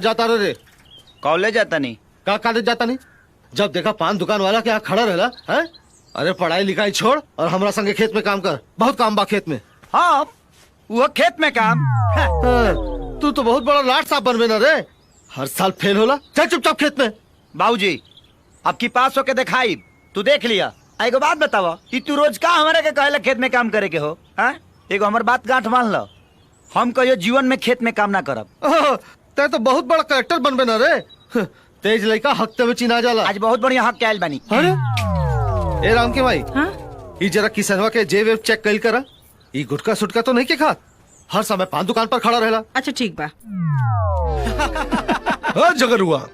जाता रे? कॉलेज जाता नहीं। का कॉलेज जाता नहीं? जब देखा पान दुकान वाला क्या खड़ा रहला है? अरे पढ़ाई लिखाई छोड़ और हमरा संगे खेत में काम कर, बहुत काम बा खेत में। हाँ वो खेत में काम। तू तो बहुत बड़ा लाट साहब बनबे ना रे, हर साल फेल होला। चल चुपचाप खेत में। बाबूजी अब की पास होके दिखाई, तू देख लिया। एगो बात बतावा कि तू रोज का हमारे के कहले खेत में काम करे के हो? एगो हमार बात गांठ मान लो, हम कहियो जीवन में खेत में काम ना करब। ते तो बहुत बड़ा कलेक्टर बनबे ना रे, तेज लड़का हफ्ते में चिन्हा जाला। आज बहुत बढ़िया हक के आयल बानी। अरे ए राम के भाई, ई जरा किसनवा के जेब चेक कइल करा। ई गुटका सुटका तो नहीं के खात, हर समय पान दुकान पर खड़ा रहला। अच्छा ठीक बा। जगर हुआ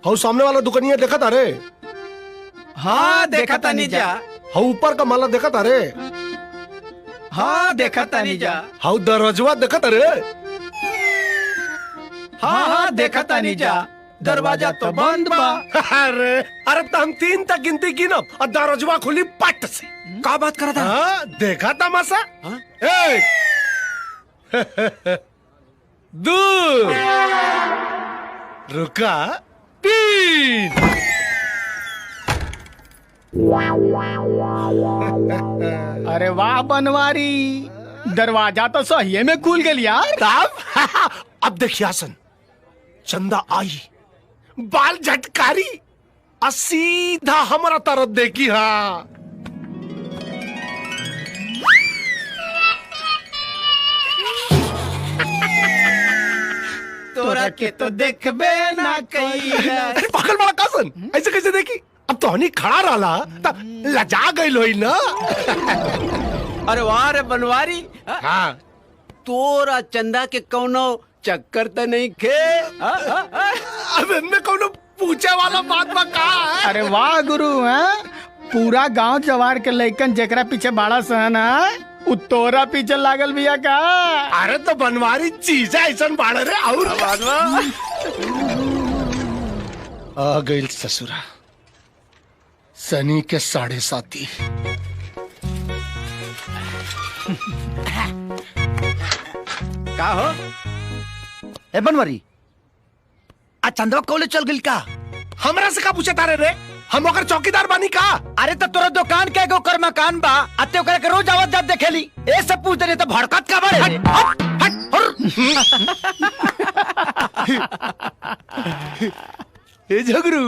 हाउ सामने वाला दुकानिया देखा था रे? हाँ देखा था नहीं जा। हाउ ऊपर का माला देखा था रे? हाँ देखा था नहीं जा। हाउ दरवाजा देखा था रे? हाँ देखा था नहीं जा, दरवाजा तो बंद बा। अरे तो हम 3 तक गिनती गिनब और दरवाजा खुली पट से। का बात करा था? देखा था मासा? 1 2 रुका 3। अरे वाह बनवारी, दरवाजा तो सही में खुल गया यार। अब देखिए आसन, चंदा आई, बाल झटकारी और सीधा हमारा तरफ देखी। हाँ तोरा के तो देखबे ना कई। पकड़ बड़ा कासन, ऐसे कैसे देखी? अब तो हनी खड़ा रहा तब लजा गई लोई ना। अरे वाह रे बनवारी, हाँ तोरा चंदा के कौनो चक्कर तो नहीं खे? अब इनमें कौनो पूछे वाला बात बा का है? अरे वाह गुरु है, पूरा गांव जवार के लइकन जेकरा पीछे बाड़ा सहन है उ तोरा पीछे लागल बिया का। अरे तो बनवारी चीज ऐसा बाढ़ रे। और आ गई ससुरा सनी के 7.5। का हो ए बनवारी, आ चंदवा कॉलेज चल गई का? हमरा से का पूछे तारे रे? हम ओकर चौकीदार बानी का? अरे तो तोरा दुकान के एगो कर मकान बा, अते ओकरा के रोज आवत जात देखेली। ए सब पूछ दे तो भड़कत का बड़े। ए झगरू,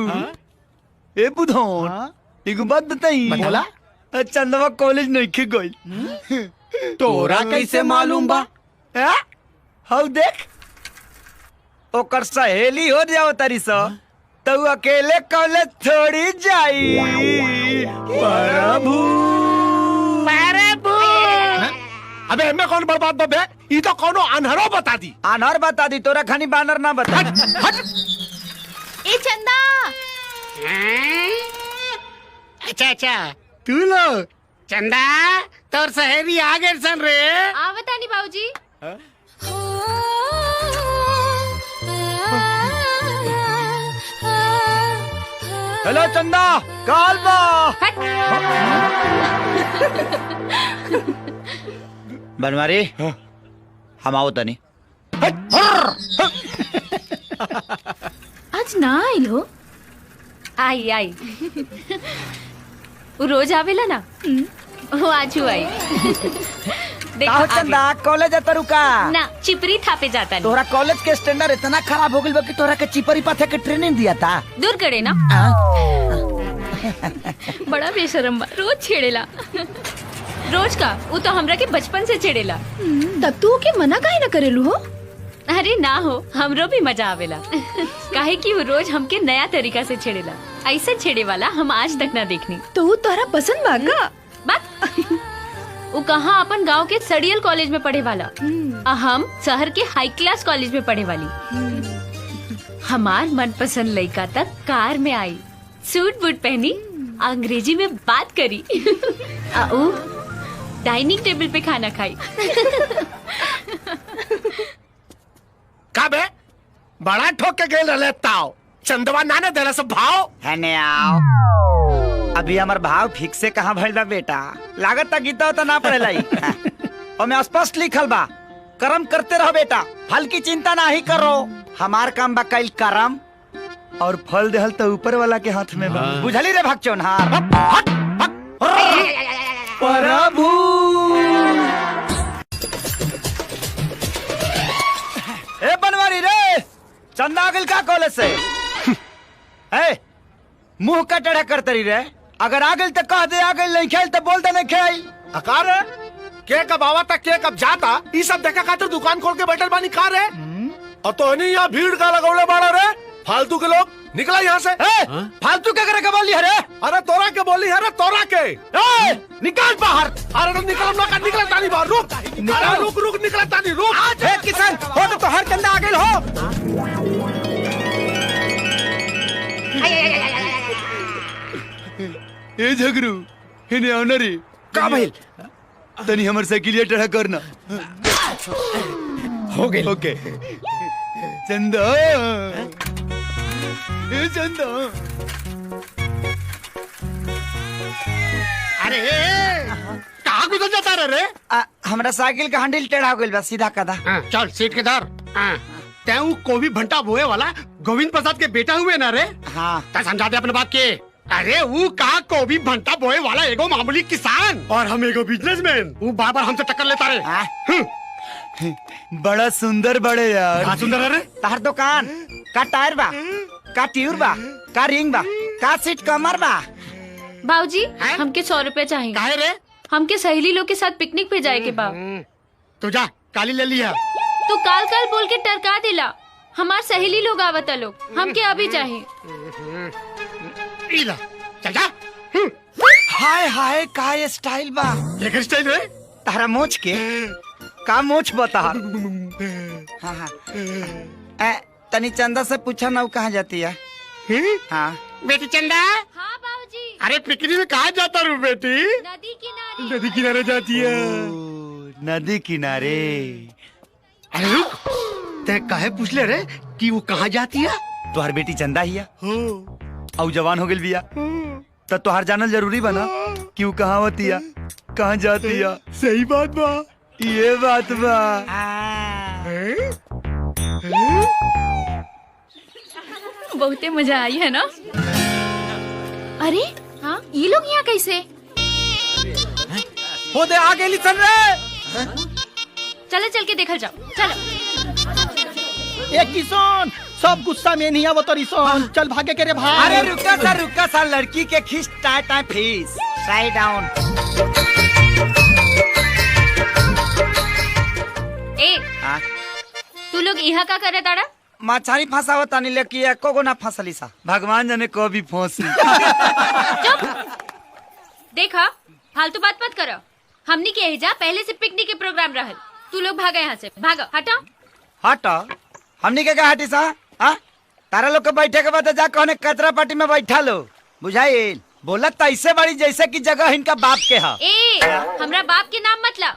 ए बुधौन, एगो बात बताई। बोला। चंदवा कॉलेज नहीं खे गई। तोरा कैसे मालूम बा? हाउ देख, ओकर सहेली हो जाओ तारी सा, तो अकेले कॉलेज थोड़ी जाई। प्रभु अबे हमें कौन बर्बाद बबे? ये तो कौनो अनहरो बता दी। अनहर बता दी, तोरा खानी बानर ना बता। ए चंदा, अच्छा तू लो चंदा, तोर सहेली आ गए सन रे। आवता नहीं बाबूजी। हेलो चंदा, काल बा। बनवारी हम आओ तनी। आज ना आई हो? आई आई। वो रोज आवेला ना, वो आज आई। देखो चंदा, कॉलेज जाता रुका ना, चिपरी थापे जाता नहीं। तोरा कॉलेज के स्टैंडर्ड इतना खराब हो गई कि तोरा के चिपरी पाथे के ट्रेनिंग दिया था। दूर करे ना। बड़ा बेशरम बा, रोज छेड़ेला। रोज का वो तो हमरा के बचपन से छेड़ेला। तब तू के मना काहे ना करेलू हो? अरे ना हो, हमरो भी मजा आवेला। काहे कि वो रोज हमके नया तरीका से छेड़ेला। ऐसे छेड़े वाला हम आज तक ना देखनी। तो वो तोरा पसंद बा का? बात वो कहाँ अपन गांव के सड़ियल कॉलेज में पढ़े वाला, हम शहर के हाई क्लास कॉलेज में पढ़े वाली। हमार मनपसंद लड़का तक कार में आई, सूट बूट पहनी, अंग्रेजी में बात करी। डाइनिंग टेबल पे खाना खाई। का बे बड़ा ठोक के गेल रहले ताओ, चंदवा नाने देला सब भाव है ने आओ। अभी हमार भाव ठीक से कहाँ भइल बा बेटा, लागत तक गीता तो ना पड़ेला। और मैं स्पष्ट लिखल बा, कर्म करते रहो बेटा, फल की चिंता ना ही करो। हमार काम बा कईल करम और फल देहल तो ऊपर वाला के हाथ में बा। बुझली रे भगचोनहार। प्रभु ए बनवारी रे, चंदा आगिल का कॉलेज से? ए मुंह का टेढ़ा करतरी रे, अगर आगिल तो कह दे, आगिल नहीं खेल तो बोल दे नहीं खेल। अकार है के कब आवा था के कब जाता ये सब देखा खातिर दुकान खोल के बैठल बानी कार है। और तो नहीं यहाँ भीड़ का लगौले बाड़ा रे, फालतू के लोग निकला यहाँ से। फालतू क्या करे के बोली है रे? अरे तोरा के बोली है रे, तोरा के। निकाल बाहर। अरे तो निकला तानी बाहर, रुक अरे रुक निकला तानी रुक। ए किसान हो तो हर चंदा आगिल हो। ए झगरू इन्हें ऑनरी का भइल? तनी हमर साइकिलिया टेढ़ा करना। हो गई। ओके चंदा, ए चंदा। अरे कहाँ गुजर जाता रे? हमरा साइकिल का हैंडल टेढ़ा हो गइल बा, सीधा कदा। चल सीट के धर। तैं कोबी भंटा बोए वाला गोविंद प्रसाद के बेटा हुए ना रे? हाँ ता समझा दे अपने बात के। अरे वो का कोबी भंटा बोए वाला एगो मामूली किसान और हम एगो बिजनेसमैन। वो बार बार हमसे टक्कर लेता रे। हाँ। बड़ा सुंदर बड़े यार। कहाँ सुंदर है रे? तार दुकान का टायर बा, का ट्यूब बा, का रिंग बा, का सीट कमर बा। बाबूजी हैं? हमके 100 रुपए चाहिए। काहे रे? हमके सहेली लोग के साथ पिकनिक पे जाए के बा। तू जा काली ले लिया। तू काल काल बोल के टरका दिला। हमार सहेली लोग आवता लोग, हमके अभी चाहिए। इला चल जा। हाय हाय का ये स्टाइल बा। ये स्टाइल रे? तारा मोच के का मोच बता। हाँ हाँ। तनी चंदा से पूछा ना वो कहाँ जाती है। हाँ बेटी चंदा, हाँ बाबूजी। अरे पिकनिक में कहाँ जाता रू बेटी? नदी किनारे। नदी किनारे जाती है। नदी किनारे। अरे रुक, ते काहे पूछ ले रे कि वो कहाँ जाती है? तुहार बेटी चंदा ही है हो। और जवान हो गई बिया, तो तुहार जानल जरूरी बना कि वो कहाँ होती है, कहाँ जाती है। सही बात बा। ये बात बा। बहुते मजा आई है ना? अरे हाँ, ये लोग यहाँ कैसे? हो दे आगे लिसन रे। चलो चल के देखल जाओ, चलो। ए किसान सब गुस्सा में नहीं आवत रिसन, चल भागे के रे भाई। अरे रुका सा लड़की के खींच टाइम फीस साइड डाउन। ए तू लोग यहाँ का करे ताड़ा? मछली फंसावत तानी लेकिन एको गो ना फंसली सा। भगवान जाने कभी फंसी। देखा फालतू बात मत करो। हमनी के जा पहले से पिकनिक के प्रोग्राम रहल। तू लोग भागा यहाँ से, भागो हटो। हट हमनी के हटी सा। हाँ तारा लोग के बैठे के बाद जा कहने कचरा पार्टी में बैठा लो। बुझाइल बोलत तो ऐसे बड़ी जैसे कि जगह इनका बाप के है। ए हमरा बाप के नाम मतलब।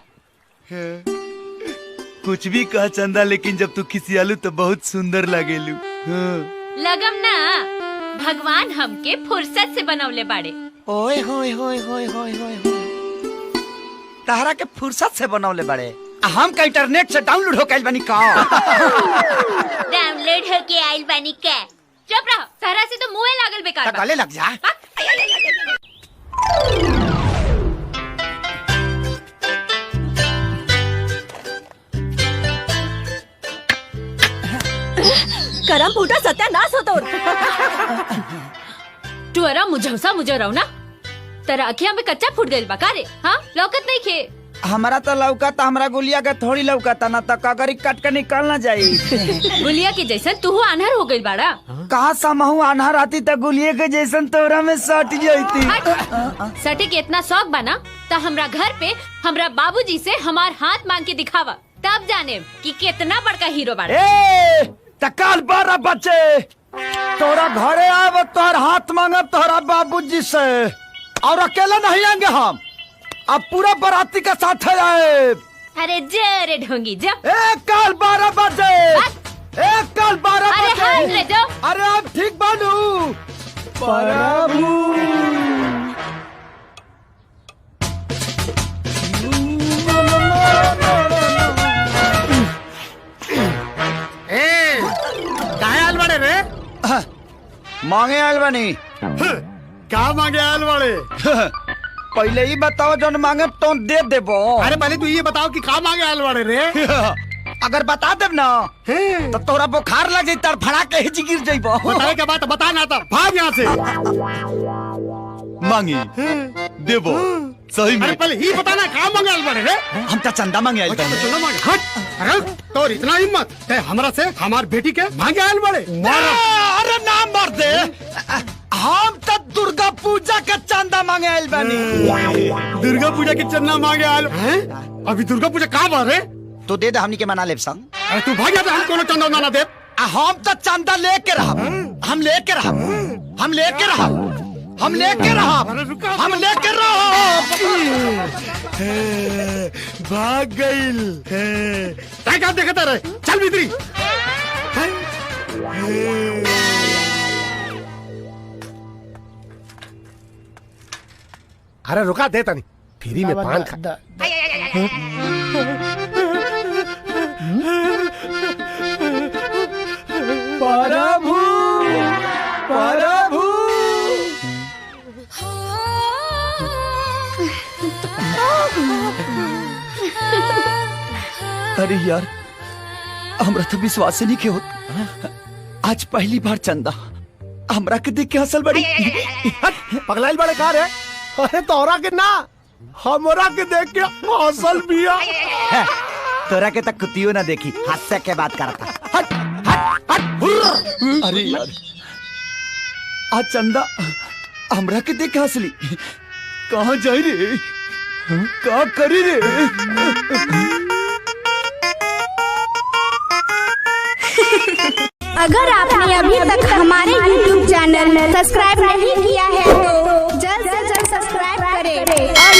कुछ भी कह चंदा, लेकिन जब तू खिसियालू तो बहुत सुंदर लगेलू। लगम ना, भगवान हमके फुर्सत से बनवले बाड़े। ओए होए होए होए होए होए तारा के फुर्सत से बनवले बड़े। हम का इंटरनेट से डाउनलोड हो गइल बानी का। डाउनलोड हो के आइल बानी का। चुप रहो, सहरा से तो मुंह लागल बेकार बा। गले लग जा। करम फूटा सत्यानाश होतो। टुअरा मुझौसा मुझौराव ना, तेरा अखियां में कच्चा फूट गइल बा का रे? हाँ लौकत नहीं खे। हमारा तो लौकता, हमरा गुलिया के थोड़ी लौकता ना, तो कगरी कट के निकल ना जाई। गुलिया के जैसन तू आन्हर हो गइल बाड़ा। कहाँ समहू आन्हर आती तो गुलिये के जैसन तोरा में सट जाती। सटे के इतना शौक बना तो हमरा घर पे हमरा बाबूजी से हमार हाथ मांग के दिखावा, तब जाने कि कितना बड़का हीरो बाड़ा। ए तकाल 12 बच्चे तोरा घरे आब तोहर हाथ मांगब तोहरा बाबूजी से, और अकेले नहीं आएंगे हम, अब पूरा बाराती के साथ आए। अरे जरे ढोंगी जा। एक काल 12 बजे, एक काल 12 अरे बजे। हाथ ले जाओ। अरे अब ठीक बानू प्रभु। मांगे आयल बानी। का मांगे आयल बड़े? पहले ही बताओ जो मांगे तो दे देबो। अरे पहले तू ये बताओ कि का मांगे आयल बड़े रे? अगर बता देब ना तो तोरा बुखार लग जाई तर फड़ा के हिच गिर जाइबो। बताए के बात बता ना, तो भाग यहाँ से। मांगी देबो सही अरे में। पहले ही बता ना का मांगे आयल बड़े रे? हम तो चंदा मांगे आयल बानी। चलो मांगे हट। अरे तो इतना हिम्मत है हमरा से हमार बेटी के मांगे आयल बड़े? अरे ना मार दे। हम तो दुर्गा पूजा का चंदा मांगे आयल बानी। दुर्गा पूजा की चंदा मांगे आयल हैं? अभी दुर्गा पूजा का बार है? तो दे दे हमनी के मना लेब संग। अरे तू भाग जा, हम कोनो चंदा ना दे। हम तो चंदा लेके रहब। हम लेके रहब। हम लेके रहब। हम लेके रहब। हम लेके रहब। भाग गइल। काय का देखता रहे? चल भीतरी। अरे रुका दे तनी फ्री में पान खा। प्रभु प्रभु अरे यार हमरा तो विश्वास ही नहीं के होत। आज पहली बार चंदा हमरा के देख के हंसल बड़ी। पगलाइल बड़े कार है। अरे तोरा के ना हमरा के देख के हौसल बिया। तोरा के तक कुतियो ना देखी हास्य के बात करता। हट हट हट। अरे यार आज चंदा हमरा के देख के हंसली। कहाँ जाई रे? का करी रे? अगर आपने अभी तक हमारे YouTube चैनल सब्सक्राइब नहीं किया है तो जल्द से जल्द सब्सक्राइब करें और